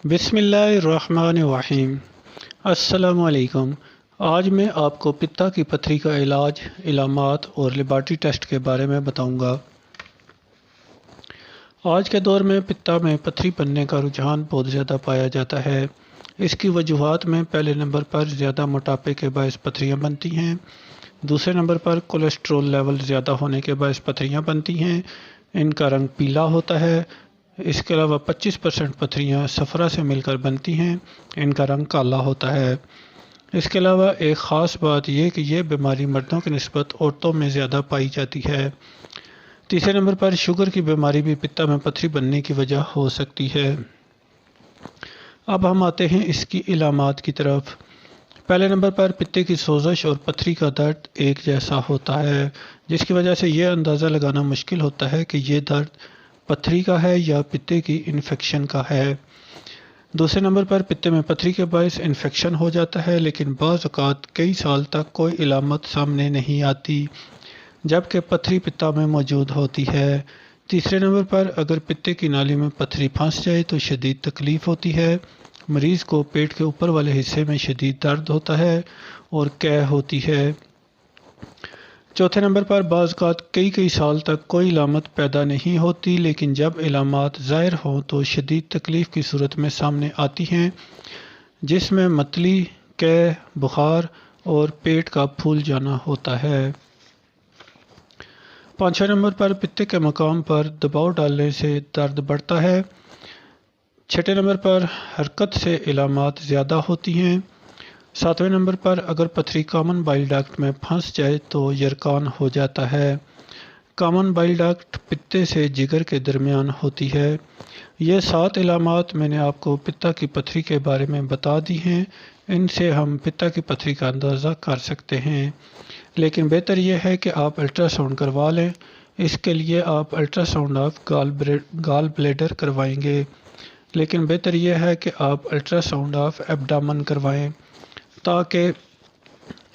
بسم اللہ الرحمن الرحیم۔ السلام علیکم۔ آج میں آپ کو پتا کی پتھری کا علاج، علامات اور لیبارٹری ٹیسٹ کے بارے میں بتاؤں گا۔ آج کے دور میں پتا میں پتھری بننے کا رجحان بہت زیادہ پایا جاتا ہے۔ اس کی وجوہات میں پہلے نمبر پر زیادہ موٹاپے کے باعث پتھریاں بنتی ہیں، دوسرے نمبر پر کولیسٹرول لیول زیادہ ہونے کے باعث پتھریاں بنتی ہیں، ان کا رنگ پیلا ہوتا ہے۔ اس کے علاوہ 25% پتھریاں صفرا سے مل کر بنتی ہیں، ان کا رنگ کالا ہوتا ہے۔ اس کے علاوہ ایک خاص بات یہ کہ یہ بیماری مردوں کی نسبت عورتوں میں زیادہ پائی جاتی ہے۔ تیسرے نمبر پر شوگر کی بیماری بھی پتا میں پتھری بننے کی وجہ ہو سکتی ہے۔ اب ہم آتے ہیں اس کی علامات کی طرف۔ پہلے نمبر پر پتے کی سوزش اور پتھری کا درد ایک جیسا ہوتا ہے، جس کی وجہ سے یہ اندازہ لگانا مشکل ہوتا ہے کہ یہ درد پتھری کا ہے یا پتے کی انفیکشن کا ہے۔ دوسرے نمبر پر پتے میں پتھری کے باعث انفیکشن ہو جاتا ہے، لیکن بعض اوقات کئی سال تک کوئی علامت سامنے نہیں آتی جبکہ پتھری پتا میں موجود ہوتی ہے۔ تیسرے نمبر پر اگر پتے کی نالی میں پتھری پھنس جائے تو شدید تکلیف ہوتی ہے، مریض کو پیٹ کے اوپر والے حصے میں شدید درد ہوتا ہے اور قے ہوتی ہے۔ چوتھے نمبر پر بعض اوقات کئی سال تک کوئی علامت پیدا نہیں ہوتی، لیکن جب علامات ظاہر ہوں تو شدید تکلیف کی صورت میں سامنے آتی ہیں، جس میں متلی، قے، بخار اور پیٹ کا پھول جانا ہوتا ہے۔ پانچویں نمبر پر پتے کے مقام پر دباؤ ڈالنے سے درد بڑھتا ہے۔ چھٹے نمبر پر حرکت سے علامات زیادہ ہوتی ہیں۔ ساتویں نمبر پر اگر پتھری کامن بائل ڈکٹ میں پھنس جائے تو یرقان ہو جاتا ہے۔ کامن بائل ڈکٹ پتے سے جگر کے درمیان ہوتی ہے۔ یہ 7 علامات میں نے آپ کو پتا کی پتھری کے بارے میں بتا دی ہیں، ان سے ہم پتا کی پتھری کا اندازہ کر سکتے ہیں، لیکن بہتر یہ ہے کہ آپ الٹرا ساؤنڈ کروا لیں۔ اس کے لیے آپ الٹرا ساؤنڈ آف گال بلیڈر کروائیں گے، لیکن بہتر یہ ہے کہ آپ الٹرا ساؤنڈ آف ایبڈامن کروائیں تاکہ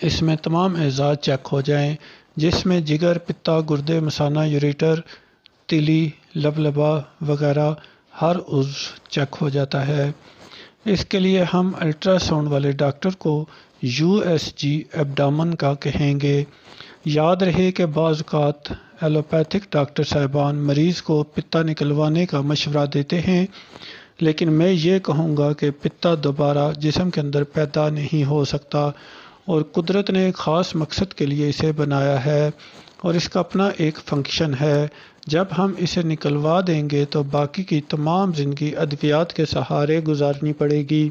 اس میں تمام اعضاء چیک ہو جائیں، جس میں جگر، پتا، گردے، مثانہ، یوریٹر، تیلی، لبلبا وغیرہ ہر عضو چیک ہو جاتا ہے۔ اس کے لیے ہم الٹرا ساؤنڈ والے ڈاکٹر کو USG ایبڈامن کا کہیں گے۔ یاد رہے کہ بعض اوقات ایلوپیتھک ڈاکٹر صاحبان مریض کو پتا نکلوانے کا مشورہ دیتے ہیں، لیکن میں یہ کہوں گا کہ پتا دوبارہ جسم کے اندر پیدا نہیں ہو سکتا، اور قدرت نے ایک خاص مقصد کے لیے اسے بنایا ہے اور اس کا اپنا ایک فنکشن ہے۔ جب ہم اسے نکلوا دیں گے تو باقی کی تمام زندگی ادویات کے سہارے گزارنی پڑے گی۔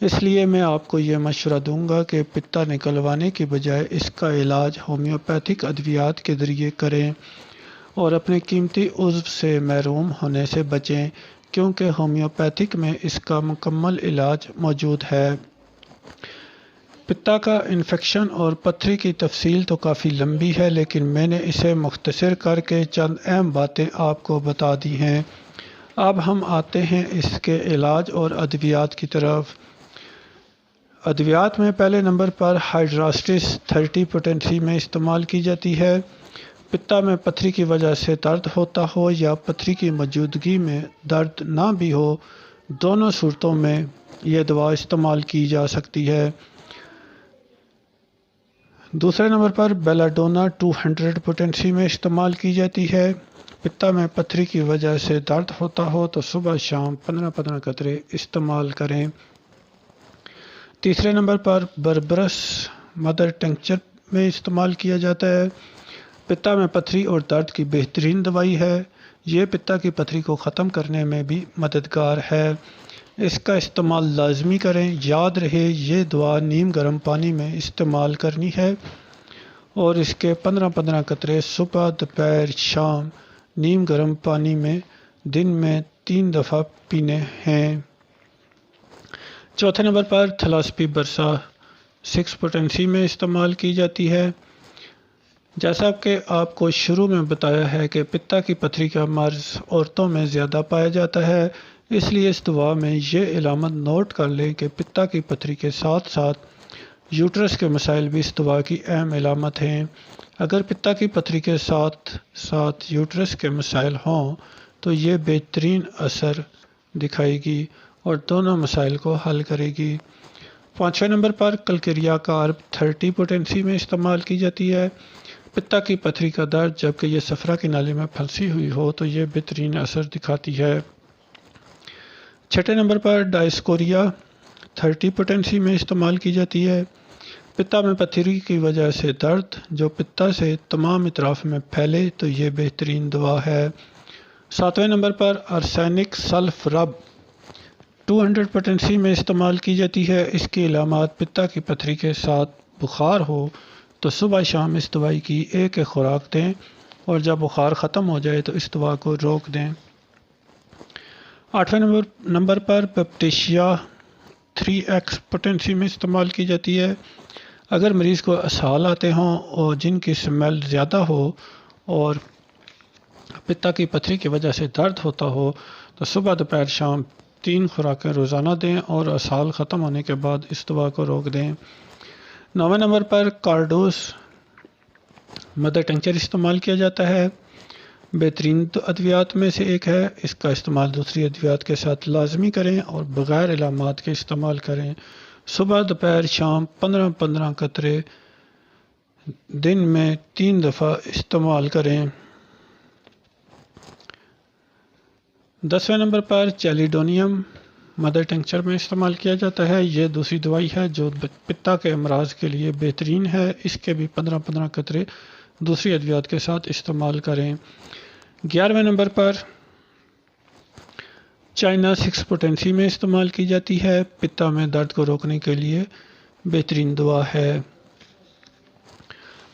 اس لیے میں آپ کو یہ مشورہ دوں گا کہ پتا نکلوانے کی بجائے اس کا علاج ہومیوپیتھک ادویات کے ذریعے کریں اور اپنے قیمتی عضو سے محروم ہونے سے بچیں، کیونکہ ہومیوپیتھک میں اس کا مکمل علاج موجود ہے۔ پتا کا انفیکشن اور پتھری کی تفصیل تو کافی لمبی ہے، لیکن میں نے اسے مختصر کر کے چند اہم باتیں آپ کو بتا دی ہیں۔ اب ہم آتے ہیں اس کے علاج اور ادویات کی طرف۔ ادویات میں پہلے نمبر پر ہائیڈراسٹس 30 پوٹنسی میں استعمال کی جاتی ہے۔ پتا میں پتھری کی وجہ سے درد ہوتا ہو یا پتھری کی موجودگی میں درد نہ بھی ہو، دونوں صورتوں میں یہ دوا استعمال کی جا سکتی ہے۔ دوسرے نمبر پر بیلاڈونا 200 پوٹنسی میں استعمال کی جاتی ہے۔ پتا میں پتھری کی وجہ سے درد ہوتا ہو تو صبح شام 15 قطرے استعمال کریں۔ تیسرے نمبر پر بربرس مدر ٹنکچر میں استعمال کیا جاتا ہے۔ پتا میں پتھری اور درد کی بہترین دوائی ہے۔ یہ پتا کی پتھری کو ختم کرنے میں بھی مددگار ہے۔ اس کا استعمال لازمی کریں۔ یاد رہے یہ دوا نیم گرم پانی میں استعمال کرنی ہے اور اس کے 15 قطرے صبح، دوپہر، شام نیم گرم پانی میں دن میں 3 دفعہ پینے ہیں۔ چوتھے نمبر پر تھلاسپی برسا 6 پوٹنسی میں استعمال کی جاتی ہے۔ جیسا کہ آپ کو شروع میں بتایا ہے کہ پتا کی پتھری کا مرض عورتوں میں زیادہ پایا جاتا ہے، اس لیے اس دوا میں یہ علامت نوٹ کر لیں کہ پتا کی پتھری کے ساتھ ساتھ یوٹرس کے مسائل بھی اس دوا کی اہم علامت ہیں۔ اگر پتا کی پتھری کے ساتھ ساتھ یوٹرس کے مسائل ہوں تو یہ بہترین اثر دکھائے گی اور دونوں مسائل کو حل کرے گی۔ 5ویں نمبر پر کلکریا کارب 30 پوٹینسی میں استعمال کی جاتی ہے۔ پتا کی پتھری کا درد جبکہ یہ صفرا کی نالی میں پھنسی ہوئی ہو تو یہ بہترین اثر دکھاتی ہے۔ 6 نمبر پر ڈائسکوریا 30 پوٹینسی میں استعمال کی جاتی ہے۔ پتا میں پتھری کی وجہ سے درد جو پتا سے تمام اطراف میں پھیلے تو یہ بہترین دوا ہے۔ 7ویں نمبر پر ارسینک سلف رب 200 پوٹینسی میں استعمال کی جاتی ہے۔ اس کی علامات پتا کی پتھری کے ساتھ بخار ہو تو صبح شام اس دوائی کی ایک خوراک دیں اور جب بخار ختم ہو جائے تو اس دوا کو روک دیں۔ 8ویں نمبر پر پیپٹیشیا 3x پوٹینسی میں استعمال کی جاتی ہے۔ اگر مریض کو اسہال آتے ہوں اور جن کی سمیل زیادہ ہو اور پتا کی پتھری کی وجہ سے درد ہوتا ہو تو صبح دوپہر شام 3 خوراکیں روزانہ دیں اور اسہال ختم ہونے کے بعد اس دوا کو روک دیں۔ 9ویں نمبر پر کارڈوس مدر ٹنکچر استعمال کیا جاتا ہے۔ بہترین ادویات میں سے ایک ہے۔ اس کا استعمال دوسری ادویات کے ساتھ لازمی کریں اور بغیر علامات کے استعمال کریں۔ صبح دوپہر شام 15 قطرے دن میں 3 دفعہ استعمال کریں۔ 10ویں نمبر پر چیلیڈونیم مدر ٹنکچر میں استعمال کیا جاتا ہے۔ یہ دوسری دوائی ہے جو پتا کے امراض کے لیے بہترین ہے۔ اس کے بھی 15 قطرے دوسری ادویات کے ساتھ استعمال کریں۔ 11ویں نمبر پر چائنا 6 پوٹینسی میں استعمال کی جاتی ہے۔ پتا میں درد کو روکنے کے لیے بہترین دوا ہے۔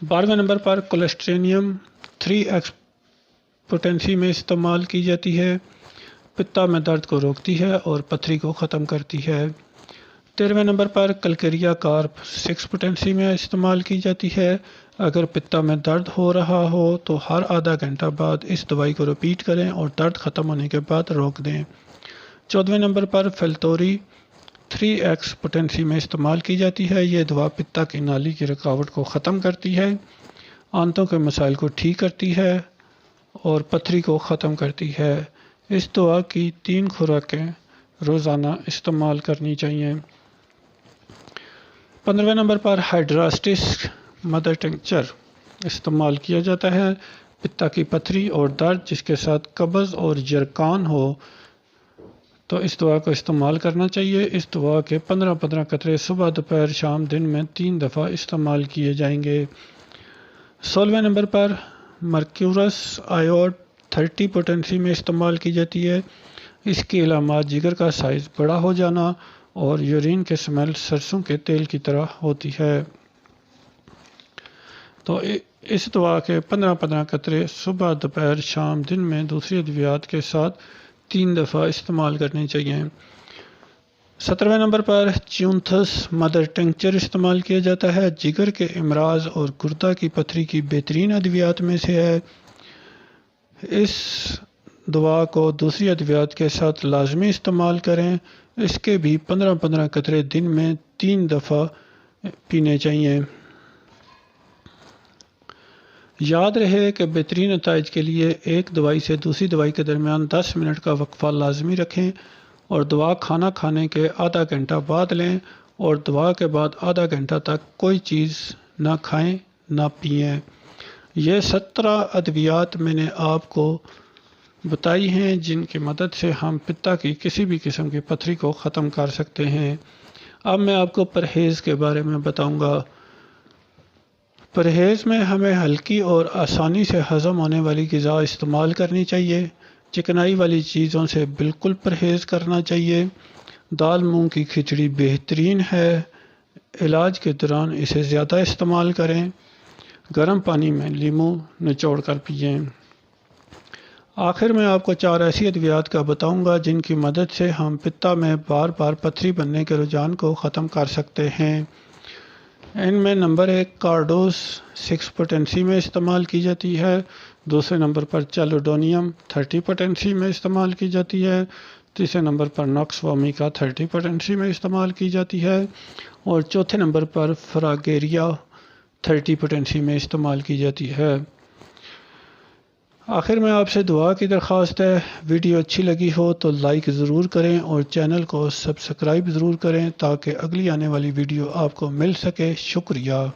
12ویں نمبر پر کولیسٹرینیم 3x پوٹینسی میں استعمال کی جاتی ہے۔ پتا میں درد کو روکتی ہے اور پتھری کو ختم کرتی ہے۔ 13ویں نمبر پر کلکریا کارب 6 پوٹینسی میں استعمال کی جاتی ہے۔ اگر پتا میں درد ہو رہا ہو تو ہر آدھا گھنٹہ بعد اس دوائی کو ریپیٹ کریں اور درد ختم ہونے کے بعد روک دیں۔ 14ویں نمبر پر فلتوری 3x پوٹینسی میں استعمال کی جاتی ہے۔ یہ دوا پتا کی نالی کی رکاوٹ کو ختم کرتی ہے، آنتوں کے مسائل کو ٹھیک کرتی ہے اور پتھری کو ختم کرتی ہے۔ اس دوا کی 3 خوراکیں روزانہ استعمال کرنی چاہیے۔ 15ویں نمبر پر ہائیڈراسٹس مدر ٹنکچر استعمال کیا جاتا ہے۔ پتا کی پتھری اور درد جس کے ساتھ قبض اور جرقان ہو تو اس دوا کو استعمال کرنا چاہیے۔ اس دوا کے 15 قطرے صبح دوپہر شام دن میں 3 دفعہ استعمال کیے جائیں گے۔ 16ویں نمبر پر مرکیورس آیوڈ 30 پوٹینسی میں استعمال کی جاتی ہے۔ اس کی علامات جگر کا سائز بڑا ہو جانا اور یورین کے سمیل سرسوں کے تیل کی طرح ہوتی ہے۔ تو اس دوا کے 15 قطرے صبح دوپہر شام دن میں دوسری ادویات کے ساتھ 3 دفعہ استعمال کرنے چاہیے۔ 17ویں نمبر پر چیونتھس مدر ٹنکچر استعمال کیا جاتا ہے۔ جگر کے امراض اور گردہ کی پتھری کی بہترین ادویات میں سے ہے۔ اس دوا کو دوسری ادویات کے ساتھ لازمی استعمال کریں۔ اس کے بھی 15 قطرے دن میں 3 دفعہ پینے چاہیے۔ یاد رہے کہ بہترین نتائج کے لیے ایک دوائی سے دوسری دوائی کے درمیان 10 منٹ کا وقفہ لازمی رکھیں اور دوا کھانا کھانے کے آدھا گھنٹہ بعد لیں اور دوا کے بعد آدھا گھنٹہ تک کوئی چیز نہ کھائیں نہ پئیں۔ یہ 17 ادویات میں نے آپ کو بتائی ہیں جن کی مدد سے ہم پتا کی کسی بھی قسم کی پتھری کو ختم کر سکتے ہیں۔ اب میں آپ کو پرہیز کے بارے میں بتاؤں گا۔ پرہیز میں ہمیں ہلکی اور آسانی سے ہضم ہونے والی غذا استعمال کرنی چاہیے۔ چکنائی والی چیزوں سے بالکل پرہیز کرنا چاہیے۔ دال مونگ کی کھچڑی بہترین ہے۔ علاج کے دوران اسے زیادہ استعمال کریں۔ گرم پانی میں لیموں نچوڑ کر پئیں۔ آخر میں آپ کو 4 ایسی ادویات کا بتاؤں گا جن کی مدد سے ہم پتا میں بار بار پتھری بننے کے رجحان کو ختم کر سکتے ہیں۔ ان میں نمبر 1 کارڈوس 6 پوٹینسی میں استعمال کی جاتی ہے۔ دوسرے نمبر پر چیلیڈونیم 30 پوٹینسی میں استعمال کی جاتی ہے۔ تیسرے نمبر پر ناکس وومیکا 30 پوٹینسی میں استعمال کی جاتی ہے اور چوتھے نمبر پر فراگیریا 30 پوٹینسی میں استعمال کی جاتی ہے۔ آخر میں آپ سے دعا کی درخواست ہے، ویڈیو اچھی لگی ہو تو لائک ضرور کریں اور چینل کو سبسکرائب ضرور کریں تاکہ اگلی آنے والی ویڈیو آپ کو مل سکے۔ شکریہ۔